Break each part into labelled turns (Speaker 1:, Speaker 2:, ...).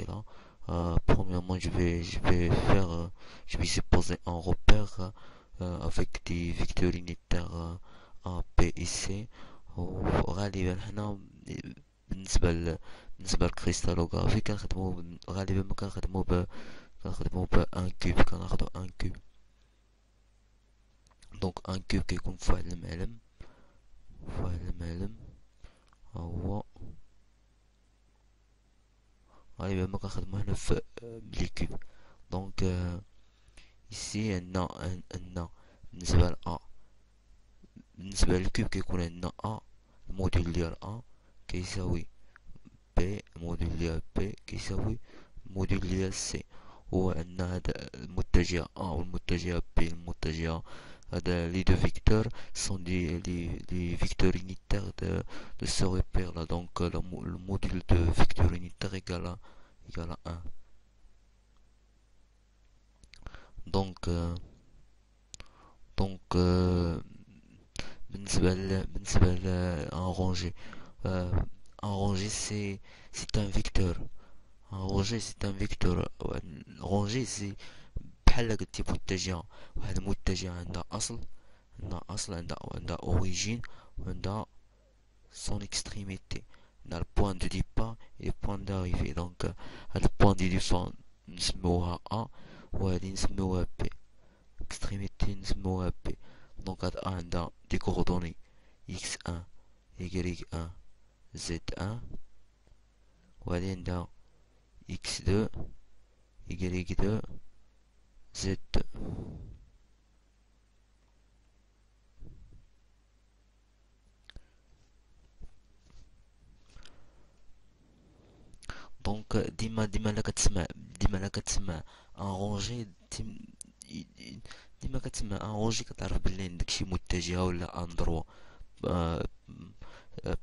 Speaker 1: là. Premièrement, je vais supposer un repère avec des vecteurs unitaires A, B et C. وغالبا هنا بالنسبة بالنسبة للكريستالوغرافي غالبا ما كنخدمو ب ان كوب، كناخدو ان كوب. دونك ان كوب كيكون فواحد المعلم ها هو. غالبا ما كنخدمو هنا في بلي كوب. دونك ici عندنا بالنسبة ل A، بالنسبة للكوب كيكون عندنا A الموديل ديال A كيساوي B الموديل ديال B كيساوي الموديل ديال C. هو عندنا هاد المتجهة A والمتجهة B المتجهة هذا لي دو فيكتور سون لي فيكتور unitaires de ce repère là. Donc le module de vecteur unitaire égale à 1. Donc donc بالنسبة ل en rangée en rangée c'est un vecteur. En rangée c'est un vecteur. rangée c'est بحال قلتي متجهة، واحد المتجهة عندها اوريجين وعندها son extrémité. عندها البوان دو ديبار et البوان d'arrivée. دونك هاد البوان دو ديبار نسموها A وهادي نسموها B، extrémité نسموها B. دونك هاد A عندها دي كوردوني x1 y1 z1 وهادي عندها x2 y2 z2. دونك ديما لا كتسمع ان رونجي ديما كتسمع ان رونجي كتعرف بلي عندك شي متجهة ولا ان دروا.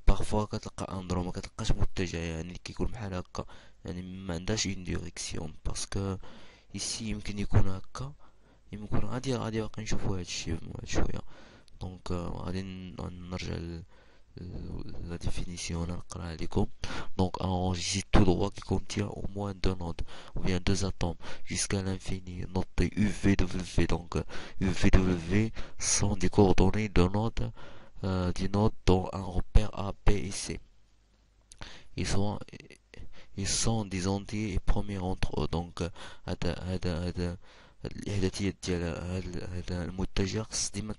Speaker 1: بارفوا كتلقى ان دروا ما كتلقاش متجهة، يعني كيكون بحال هكا، يعني ما عندهاش اون ديريكسيون باسكو ici يمكن يكون هكا، يمكن غادي باقي نشوفو هادشي بعد شوية. دونك غادي نرجع la définition نقراها لكم. Donc un rangé c'est tout droit qui contient au moins deux nodes ou bien deux atomes jusqu'à l'infini noté UVW. Donc UVW sont des coordonnées de nodes du node dont un repère A, B et C. ils sont ils sont des entiers et premiers entre eux. Donc هذا الإحداثيات ديال هذا المتجه خص ديما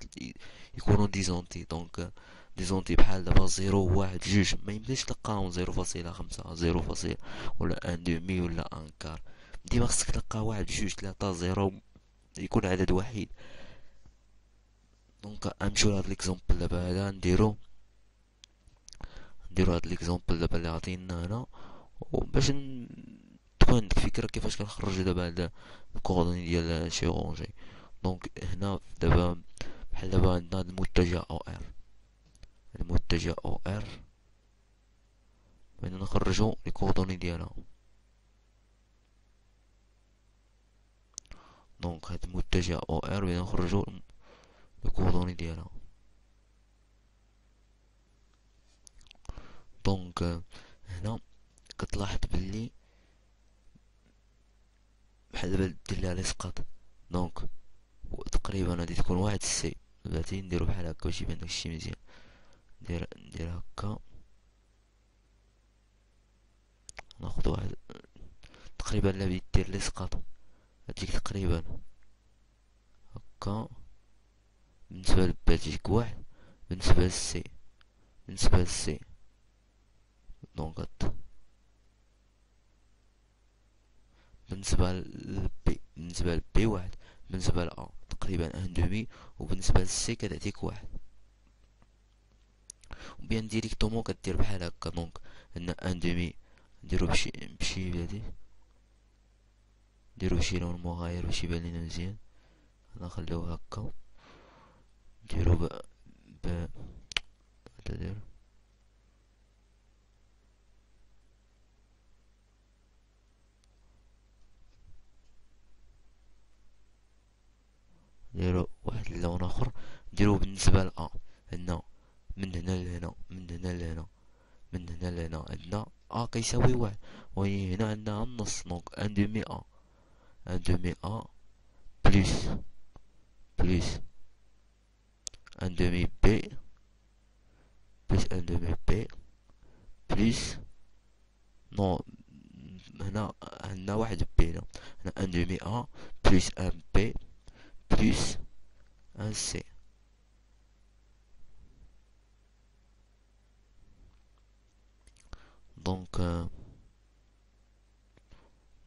Speaker 1: يكونوا ديزونتي. دونك ديزونتي بحال دابا زيرو واحد جوج ما يمكنش تلقاهم 0.5 0 ولا ان دومي ولا ان كار، ديما خصك تلقى واحد جوج تلاتة زيرو يكون عدد وحيد. دونك نمشيو لهاد ليكزومبل دابا هذا نديرو هاد ليكزومبل دابا اللي عطينا هنا، وباش تكون عندك فكرة كيفاش كنخرجو دابا هاد الكوردوني ديال شي رونجي. دونك هنا دابا بحال دابا عندنا هاد المتجه او ار، المتجه او ار بغينا نخرجو لي كوردوني ديالها. دونك هاد المتجه او ار بغينا نخرجو لي كوردوني ديالها. دونك هنا كتلاحظ بلي بحال دابا دير ليها الاسقاط. دونك تقريبا غادي تكون واحد سي، بلاتي نديرو بحال هكا باش يبان داكشي مزيان. ندير هكا، ناخد واحد تقريبا لا بديت دير الاسقاط هاديك تقريبا هكا. بالنسبة لبي تجيك واحد، بالنسبة للسي دونك بالنسبة لبي واحد، بالنسبة لأ تقريبا ان دومي، وبالنسبة للسي كتعطيك واحد. وبيان ديريكتومون كدير بحال هكا. دونك عندنا ان دومي نديرو بشي بلاتي نديرو بشي لون مغاير باش يبان لينا مزيان. نخليوه هكا نديرو ب ندير نديرو واحد اللون اخر نديرو بالنسبة لأ. عندنا من هنا لهنا من هنا لهنا من هنا لهنا عندنا ا كيساوي واحد، وي هنا عندنا النص، دونك ان دومي ا، ان دومي ا بلس بلس ان دومي بي بلس ان دومي بي بلس نو، هنا عندنا واحد بي، هنا ان دومي ا بلس ان بي بلس ان سي. دونك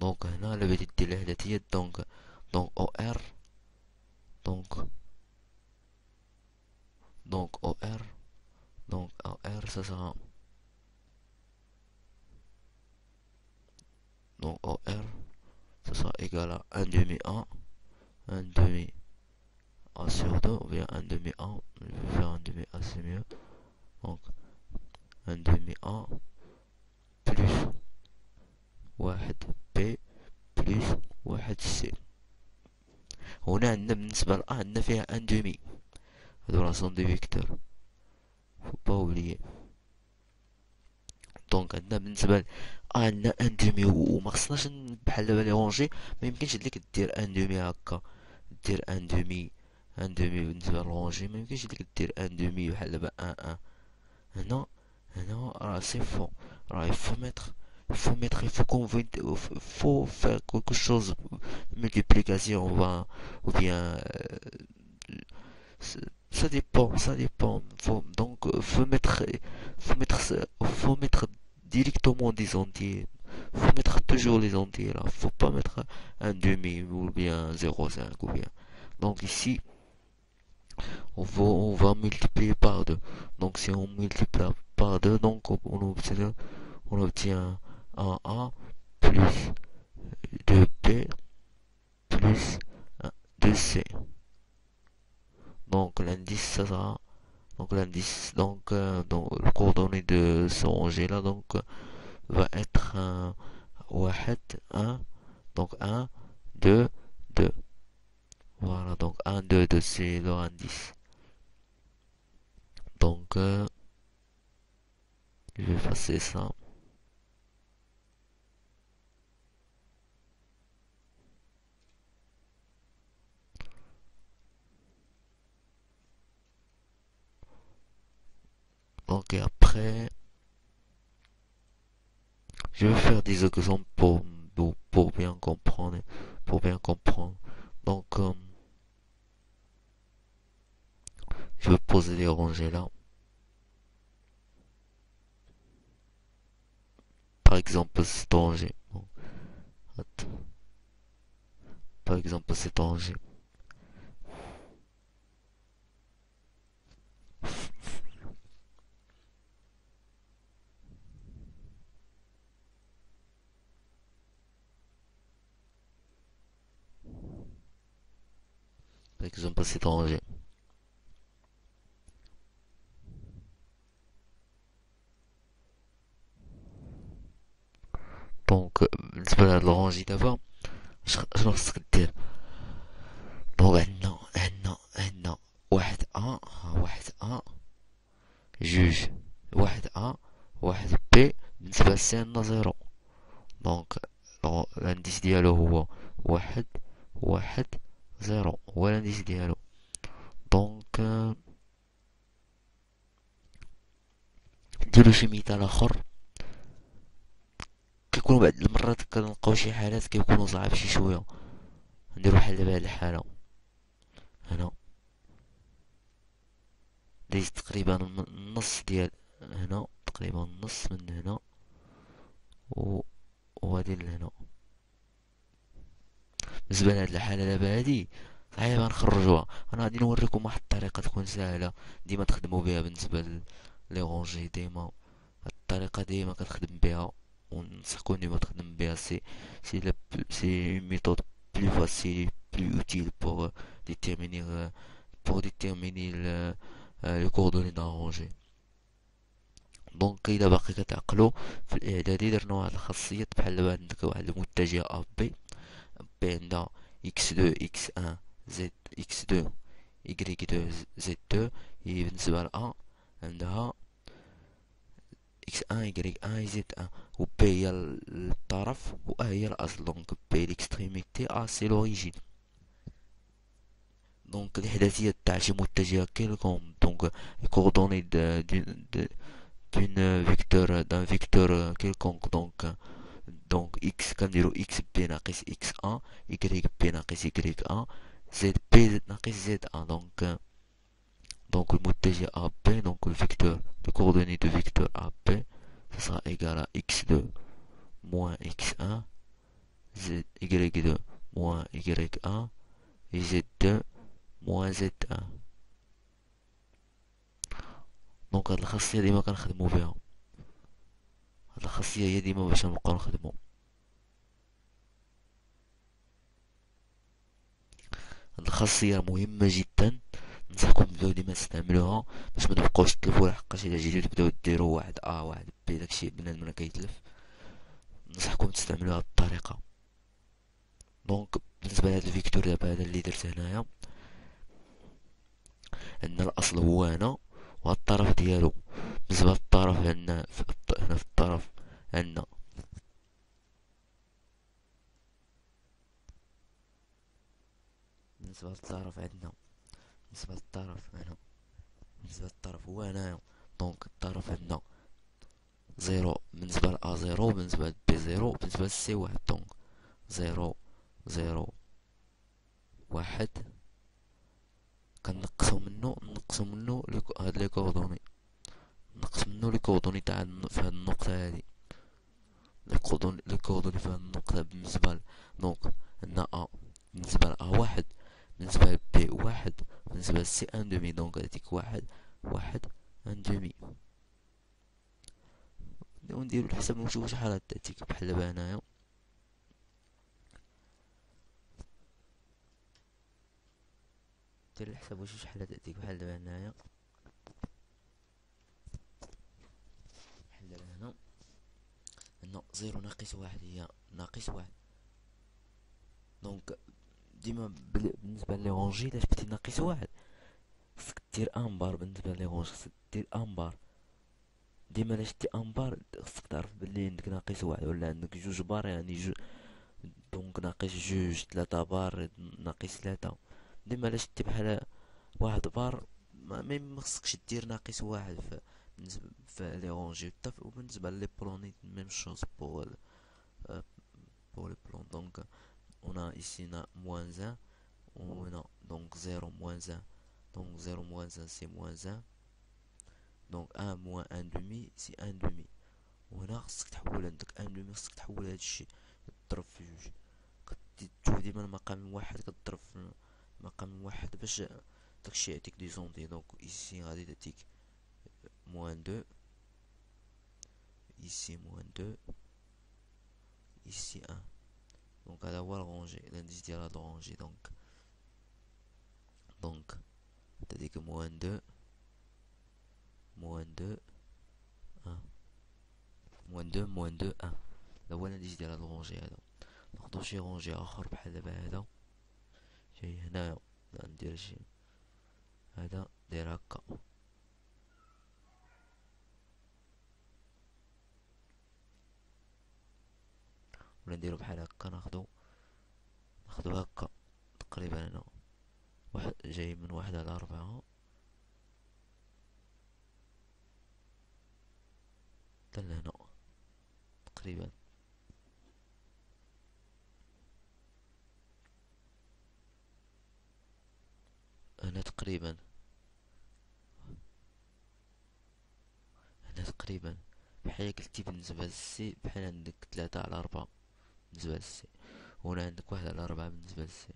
Speaker 1: دونك هنا على بالي دير الإعداديات، دونك او ار، دونك او ار، دونك او ار ça sera donc au r ça sera égal à 1 demi a, 1 demi a sur 2, ou bien 1 demi a, je vais faire 1 demi a c'est mieux, donc 1 demi a plus 1 b plus 1 c. هنا عندنا بالنسبة ل a عندنا فيها 1 demi، هذولا سون دي فيكتور faut pas oublier. دونك عندنا بالنسبة ل a عندنا 1 demi وما خصناش بحال دابا لي رونجي، ما يمكنش ليك دير 1 demi هكا، دير 1 demi، 1 demi بالنسبة لرونجي ما يمكنش ليك دير 1 demi بحال دابا 1 1. هنا هنا راه سي فو، راه il faut convaincre, faut faire quelque chose, multiplication, ou bien, ça dépend. Donc, faut mettre directement des entiers. Faut mettre toujours les entiers là. Faut pas mettre un demi ou bien 0,5 ou bien. Donc ici, on va multiplier par 2. Donc si on multiplie par 2, donc on obtient un A plus 2B plus 2C. Donc l'indice ça sera, donc l'indice, donc le coordonnée de ce rangé là, donc va être 1, donc 1 2 2. Voilà, donc 1 2 2 c'est leur indice. Donc je vais effacer ça. Donc et après je vais faire des exemples pour bien comprendre, pour bien comprendre. Donc je vais poser les rangées là. Par exemple cet rangé. Bon, attends. Par exemple cet rangé. Par exemple cet rangé. دونك بالنسبة لهاد الرونجي دابا شنو خصك دير؟ دونك عندنا واحد ا، واحد ا جوج، واحد ا واحد بي، بالنسبة لسي عندنا زيرو. دونك الانديس ديالو هو واحد واحد زيرو، هو الانديس ديالو. دونك نديرو شي مثال اخر. كيكونوا بعض المرات كنلقاو شي حالات كيكونوا صعاب شي شويه، نديرو بحال دابا هاد الحالة. هنا دايز تقريبا النص ديال هنا، تقريبا النص من هنا وهادي لهنا. بالنسبة لهاد الحالة دابا هادي صحيح غنخرجوها، انا غادي نوريكم واحد الطريقة تكون ساهلة ديما تخدمو بها بالنسبة لي رونجي. ديما هاد الطريقة ديما كتخدم بها وننصحكم ديما تخدم بها. سي une méthode plus facile, plus utile pour déterminer les coordonnées d'un rangé. دونك الا باقي كتعقلوا في الاعدادي درنا واحد الخاصيات بحال دابا عندك واحد المتجه ا بي، بي عندها x2 x1 z x2 y2 z2، هي بالنسبه ل a عندها x1 y1 z1. و بي هي الطرف و ا هي الاصل. دونك بي ليكستريميتي، ا سي لوريجين. دونك الإحداثيات تاع شي متجهة كيلكم، دونك les coordonnées d'une vecteur d'un vecteur quelconque. donc x كنديرو x b ناقص x 1، y b ناقص y 1، z b ناقص z 1. donc المتجه a b، donc le vecteur les coordonnées de vecteur a b ça sera égal à x2 moins x1 z y2 moins y1 et z2 moins z1. دونك هاد الخاصية ديما كنخدمو بها، هاد الخاصية هي ديما باش نبقاو نخدمو. هاد الخاصية مهمة جدا، ننصحكم تبداو ديما تستعملوها باش متبقاوش تلفو، لحقاش الا جيتو تبداو ديرو واحد ا واحد بي داكشي بنادم راه كيتلف. ننصحكم تستعملوها هاد الطريقة. دونك بالنسبة لهاد الفيكتور دابا هذا اللي درت هنايا، عندنا الاصل هو هنا وهاد الطرف ديالو. بالنسبة للطرف عندنا هنا في الطرف عندنا بالنسبة للطرف عندنا بالنسبة للطرف هنا بالنسبة للطرف هو هنايا. دونك الطرف عندنا زيرو بالنسبة لأ زيرو، بالنسبة لبي زيرو، بالنسبة لسي واحد. دونك زيرو زيرو واحد، نقصو منو هاد لي كوردوني، نقص منو لي كوردوني تاع في هاد النقطة هادي، لي كوردوني في هاد النقطة. بالنسبة دونك عندنا أ بالنسبة لأ واحد، بالنسبة لبي واحد، بالنسبة لسي ان دومي. دونك هاديك واحد واحد ان دومي. ونديرو الحساب ونشوفو شحال هتعطيك بحال دابا هنايا. دير الحساب ونشوف شحال هتعطيك بحال دابا هنايا. بحال دابا هنا عندنا زيرو ناقص واحد هي ناقص واحد. دونك ديما بالنسبة لي رونجي الا جبتي ناقص واحد خصك دير ان بار. بالنسبة لي رونجي خصك دير ان بار. ديما الا شتي ان بار خصك تعرف بلي عندك ناقص واحد ولا عندك جوج بار، يعني دونك ناقص جوج، تلاتة بار ناقص تلاتة. ديما الا شتي بحال واحد بار ما خصكش دير ناقص واحد بالنسبة لي رونجي. وبالنسبة لي بلوني ميم شوز pour les plans. Donc on a ici moins 1, on a donc 0 moins 1, donc 0 moins 1 c'est moins 1, donc 1 moins 1 demi c'est 1 demi. وهنا خصك تحول عندك 1 demi، خصك تحول هادشي تضرب في جوج. كتشوف ديما المقام واحد كتضرب في المقام واحد باش داكشي يعطيك دي زونتي. دونك ici غادي تعطيك moins 2، ici moins 2، ici 1. دونك هذا هو الرونجي، الانديس ديال هاد الرونجي. دونك تعطيك موان دو موان دو ان، موان دو موان دو ان. هذا هو الانديس ديال هاد الرونجي هذا. ناخدو شي رونجي اخر بحال دابا هذا جاي هنايا، ندير شي هذا داير هكا، ولا نديرو بحال هكا. ناخدو هكا تقريبا هنا واحد جاي من واحد على 4 حتى لهنا تقريبا. هنا تقريبا بحال قلتي بالنسبة للسي، بحال عندك 3/4 بالنسبة للسي، وهنا عندك 1/4 بالنسبة للسي.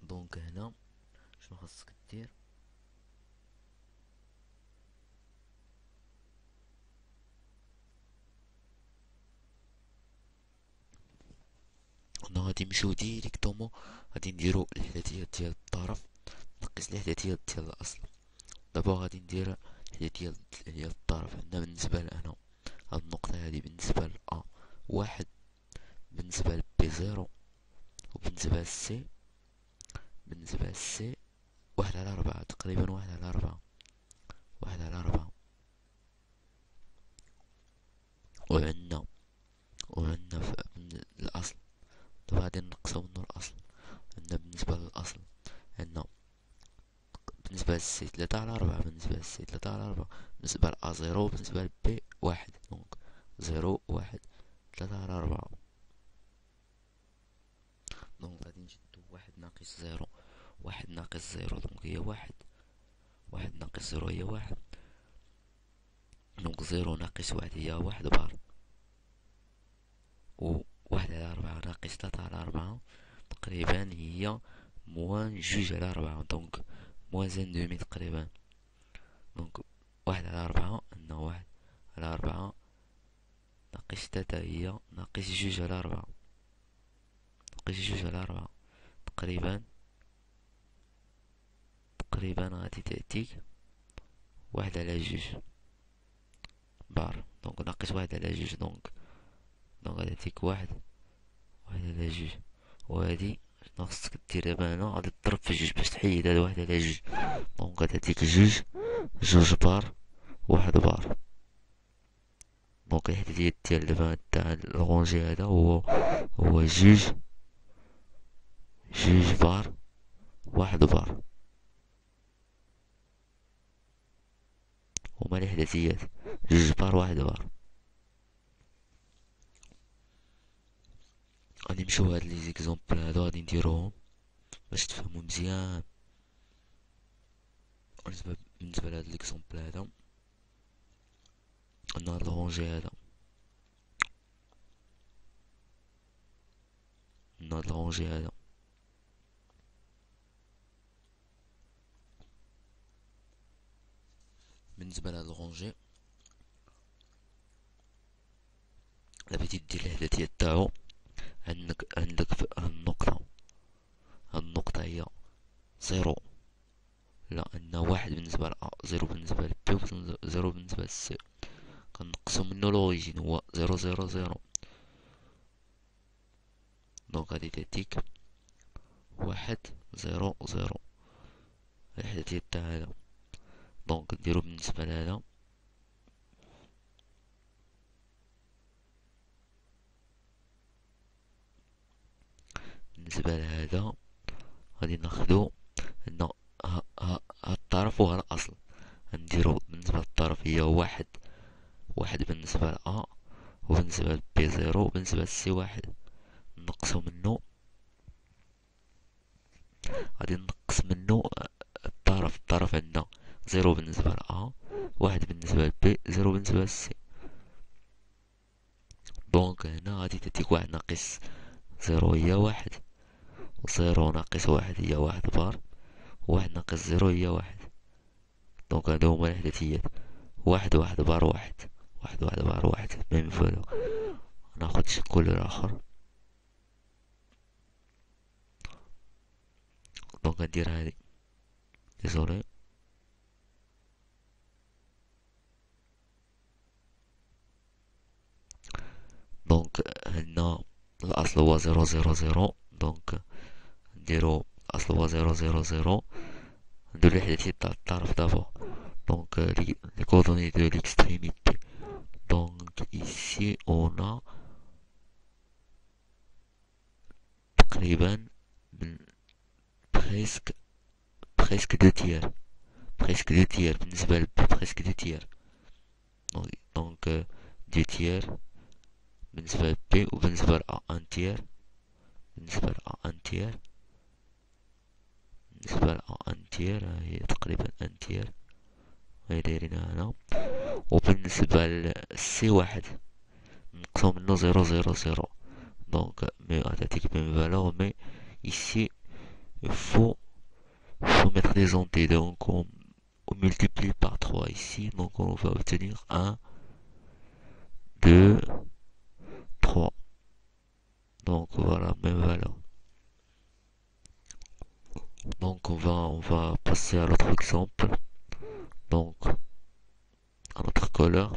Speaker 1: دونك هنا شنو خاصك دير؟ هنا غادي نمشيو ديريكتومون غادي نديرو الاحداثيات ديال الطرف نقص الاحداثيات ديال الاصل. دابا غادي ندير الاحداثيات ديال الطرف. عندنا بالنسبة لهنا هاد النقطة هادي بالنسبة ل A واحد، بالنسبة ل B 0، وبالنسبة للسي، بالنسبة للسي واحد على ربعة تقريبا، واحد على ربعة، واحد على ربعة. وعندنا الأصل، دابا غادي نقصو منو الأصل. عندنا بالنسبة للأصل، عندنا بالنسبة للسي تلاتة على ربعة، بالنسبة للسي تلاتة على ربعة، بالنسبة لأ زيرو، بالنسبة لبي واحد. دونك زيرو واحد تلاتة على ربعة. دونك غادي نشدو واحد ناقص زيرو، واحد ناقص زيرو دونك هي واحد، واحد ناقص زيرو هي واحد، دونك زيرو ناقص واحد هي واحد بار. و واحد على ربعة ناقص تلاتة على ربعة تقريبا هي موان جوج على ربعة، دونك موان زان دومي تقريبا. دونك واحد على ربعة، عندنا واحد على ربعة ناقص تلاتة هي ناقص جوج على ربعة، ناقص جوج على ربعة تقريبا. تقريبا غادي تعطيك واحد على جوج بار، دونك ناقص واحد على جوج، دونك غادي تعطيك واحد، واحد على جوج. وهادي شنو خصك دير دابا هنا؟ غادي تضرب في جوج باش تحيد هاد واحد على جوج، دونك غادي تعطيك جوج، جوج بار، واحد بار. دونك الحديد ديال دابا تاع الغونجي هذا هو جوج، جوج بار، واحد بار. هما الإحداثيات جوج بار واحد بار. غادي نمشيو هاد لي زيكزومبل هادو غادي نديروهم باش تفهمو مزيان. بالنسبة لهاد ليكزومبل هذا، عندنا هاد الغونجي هذا، عندنا هاد الغونجي هذا. بالنسبة لهاد الغونجي الا بغيتي دير الإحداثيات تاعو، عندك في هاد النقطة، هاد النقطة هي زيرو، لا عندنا واحد بالنسبة لأ، زيرو بالنسبة لبي، زيرو بالنسبة لسي. كنقصو منو لوريجين هو زيرو زيرو زيرو، دونك غادي تعطيك واحد زيرو زيرو الإحداثيات تاع هذا. دونك نديرو بالنسبة لهذا، بالنسبة لهذا غادي ناخدو عندنا ها الطرف وها الأصل. غنديرو بالنسبة للطرف هي واحد، واحد بالنسبة لأ، وبالنسبة لبي زيرو، وبالنسبة لسي واحد. نقصو منو، غادي نقص منو الطرف عندنا زيرو بالنسبة لأ، واحد بالنسبة لبي، زيرو بالنسبة لسي. دونك هنا غادي تعطيك واحد ناقص زيرو هي واحد، وزيرو ناقص واحد هي واحد بار، وواحد ناقص زيرو هي واحد. دونك هادو هما الإحداثيات، واحد واحد بار واحد، واحد واحد بار واحد. ميم فالو. ناخد شكل آخر، دونك ندير هادي، ديزولي. دونك هنا الأصل هو زيرو زيرو زيرو، دونك نديرو الأصل هو زيرو زيرو زيرو، نديرو الإحداثيات تاع الطرف دابا. دونك les coordonnées de l'extrémité. Donc ici on a تقريبا presque presque deux tiers، presque deux tiers بالنسبة ل presque deux tiers. donc deux tiers بالنسبة ل B، وبالنسبة ل A un tiers، بالنسبة ل A un tiers، بالنسبة ل A un tiers هي تقريبا un tiers هي دايرينها هنا. وبالنسبة ل C واحد نقصو منو زيرو زيرو زيرو، donc mais تعطيك même valeur, mais ici il faut mettre des entiers, donc on multiplie par 3 ici, donc on va obtenir 1, 2, 3. Donc voilà, même valeur. Donc on va passer à l'autre exemple. Donc à notre couleur,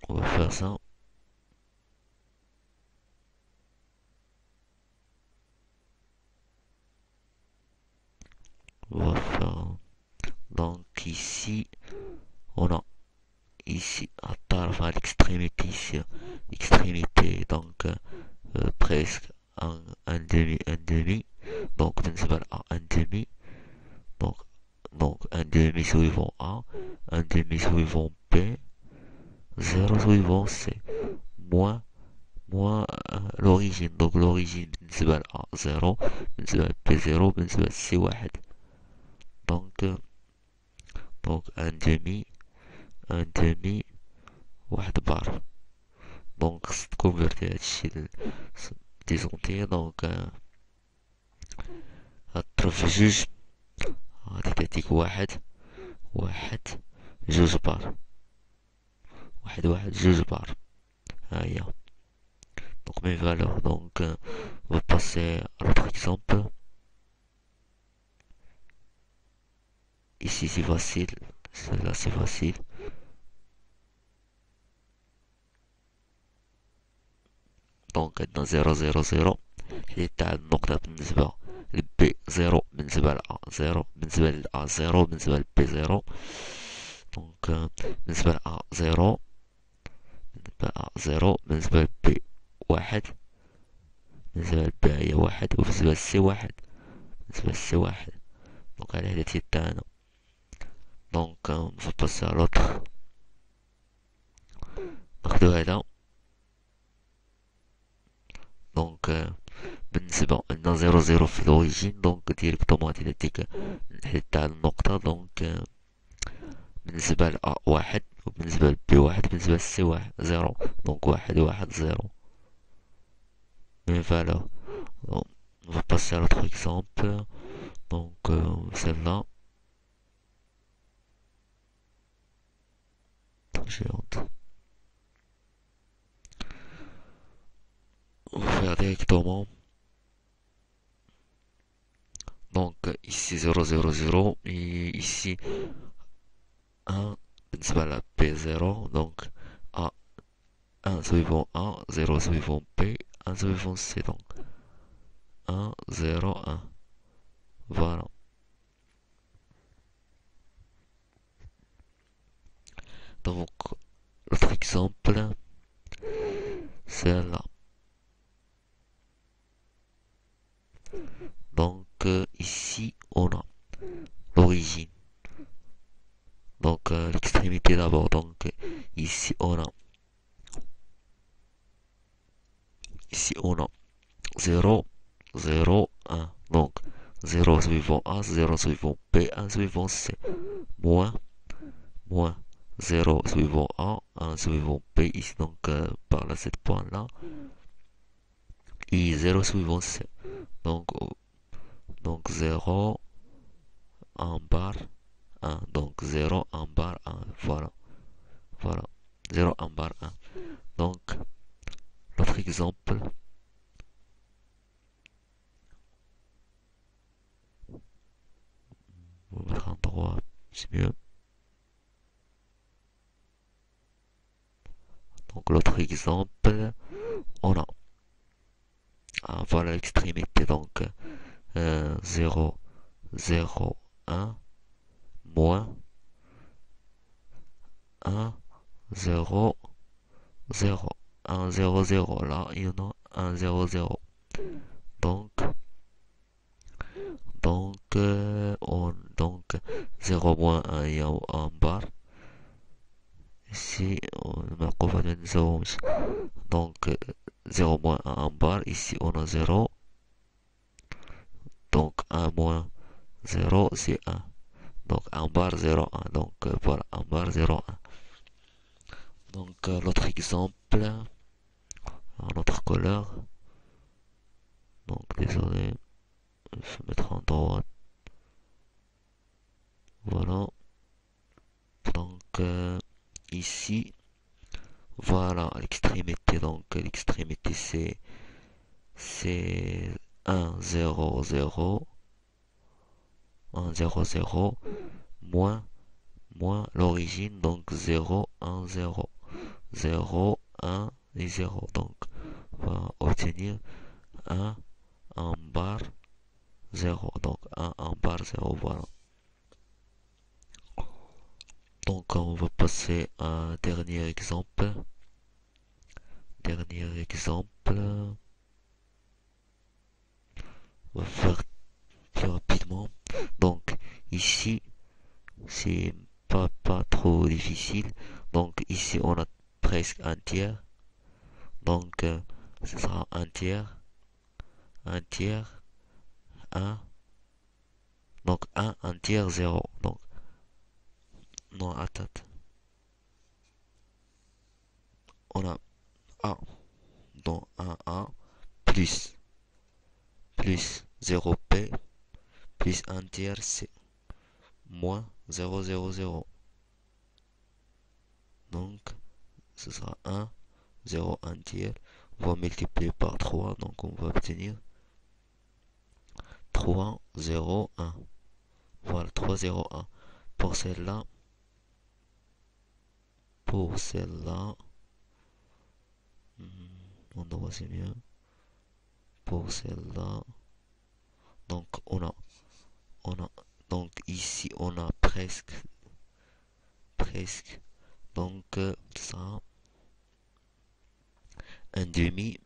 Speaker 1: on va faire ça. on va faire, donc ici, on a ici, à part à l'extrémité ici, extrémité, donc presque un demi, donc بالنسبة à un demi, donc, donc un demi suivant A, un demi suivant B, 0 suivant C, moins, l'origine, donc l'origine بالنسبة à A 0, بالنسبة à B 0, بالنسبة à C 1, donc, donc un demi, واحد بار. دونك خص تكونفيرتي هادشي دي زونتي، دونك هتضرب في جوج، غادي تعطيك واحد جوج بار، واحد جوج بار، ها هي. دونك مي فالور، دونك on va passer à l'autre exemple. Ici c'est facile, là c'est facile. دونك عندنا 0 0 0، حيت تاع النقطة بالنسبة ل B 0، بالنسبة ل A 0، بالنسبة ل A 0، بالنسبة ل B 0. دونك بالنسبة ل A 0، بالنسبة ل A 0، بالنسبة ل B 1، بالنسبة ل B هي 1، وبالنسبة ل C 1، بالنسبة ل C 1. دونك على هذا تاعنا. دونك on va passer à l'autre. ناخدو هذا. دونك بالنسبة عندنا 0 0 في الأوريجين، دونك ديريكتومون غادي نديك الحد تاع النقطة. دونك بالنسبة ل A 1، وبالنسبة ل B 1، بالنسبة ل C 1 0، دونك 1 0. Même valeur. Donc, on va passer à l'autre exemple. Donc celle-là. J'ai honte. On va faire directement. Donc ici 0 0 0 et ici 1 بالنسبة ل B 0. Donc A 1 suivant A, 0 suivant B, 1 suivant C. Donc 1 0 1. Voilà. Donc l'autre exemple, c'est là. Donc ici on a l'origine. Donc l'extrémité d'abord. Donc ici on a 0 0 1. Donc 0 suivant A, 0 suivant B, 1 suivant C. Moins 0 suivant A, 1 suivant B, ici donc par là cette point là. Et 0 suivant C. Donc, donc 0 en barre 1. Donc 0 en barre 1. Voilà. Voilà. 0 en barre 1. Donc, l'autre exemple. On va mettre en droit. C'est mieux. Donc, l'autre exemple. On a. Ah, voilà l'extrémité. Donc, 0 0 1 moins 1 0 0. 1 0 0. Là, il y en a 1 0 0. Donc, donc 0 moins 1 il y a en barre. Ici, on a donc 0 moins 1 en barre. Ici, on a 0. Donc 1 moins 0, c'est 1. Donc en barre 0 1. Donc voilà, en barre 0 1. Donc l'autre exemple, un autre couleur. Donc désolé, je vais mettre en droite. Voilà. Donc ici, voilà l'extrémité. Donc l'extrémité c'est 1 0 0 1 0 0 moins l'origine, donc 0 1 0 0 1 et 0. Donc on va obtenir 1 en barre 0. Donc 1 bar 0, voilà. Donc on va passer à un dernier exemple. Dernier exemple. On va faire plus rapidement. Donc ici, c'est pas trop difficile. Donc ici, on a presque un tiers. Donc ce sera un tiers, 1. Donc un tiers, 0. Donc, non, attends. On a A. Donc A plus, plus 0P plus un tiers C moins 0,0,0. Donc, ce sera 1, 0, 1 tiers. On va multiplier par 3. Donc, on va obtenir 3, 0, 1. Voilà, 3, 0, 1. Pour celle-là, pour celle-là, on doit c'est mieux. Pour celle-là, donc on a, donc ici on a presque. Donc ça, un demi,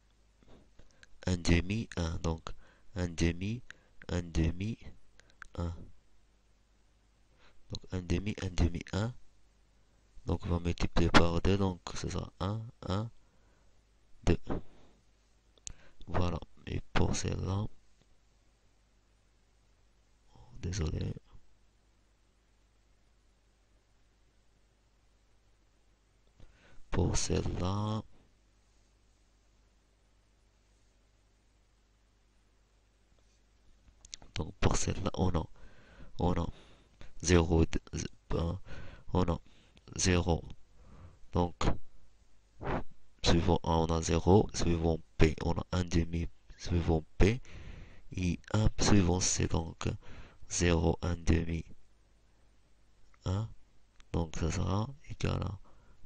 Speaker 1: un demi, un. Donc un demi, un demi, un. Donc un demi, un. Donc on va multiplier par 2, donc ce sera un 2. Voilà. Et pour celle-là, désolé. Pour celle-là, donc pour celle-là, on a 0, on a 0. Donc, suivant A, on a 0. Suivant P, on a un demi. Suivant P, et 1 suivant C. Donc, 0, 1 demi, 1. Donc, ça sera égal à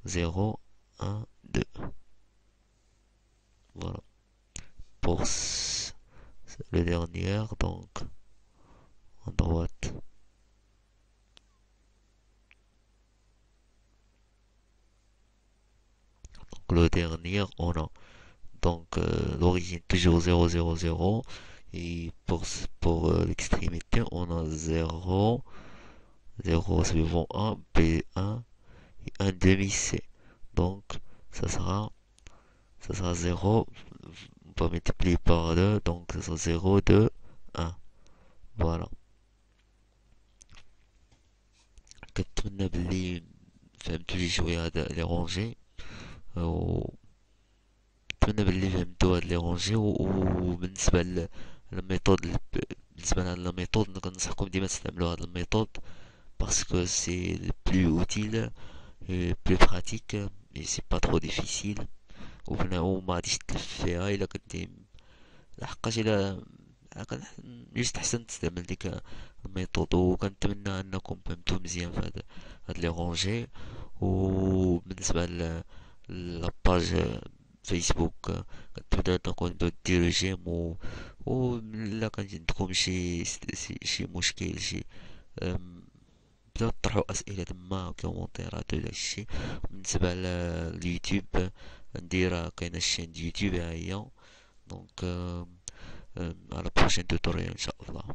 Speaker 1: 0, 1, 2. Voilà. Pour le dernier, donc, à droite. Donc, le dernier, on a donc l'origine toujours 0, 0, 0. Et pour l'extrémité, on a 0, 0 suivant 1, B1 et 1 demi C. Donc, ça sera, ça sera 0. On va multiplier par 2. Donc, ça sera 0, 2, 1. Voilà. كنتمنى باللي فهمتوا لي شوية هاد لي رونجي و نتمنى باللي فهمتوا هاد لي رونجي وبالنسبة للميثود بالنسبة لهاد الميثود كنصحكم ديما تستعملوا هاد الميثود باسكو سي le plus utile et plus pratique et c'est pas trop difficile وما غاديش تلف فيها الا كنتي لحقاش الا جست احسن تستعمل ديك الميثود وكنتمنى انكم فهمتوا مزيان في هاد لي رونجي وبالنسبه لاباج فيسبوك كنتمنى انكم ديروا جيم و لا كان عندكم شي مشكل شي بداو تطرحوا اسئله تما كومونتيرات ولا شي بالنسبه لليوتيوب ندير كاينه الشين ديال يوتيوب ها هي دونك à la prochaine tutoriel, Inch'Allah.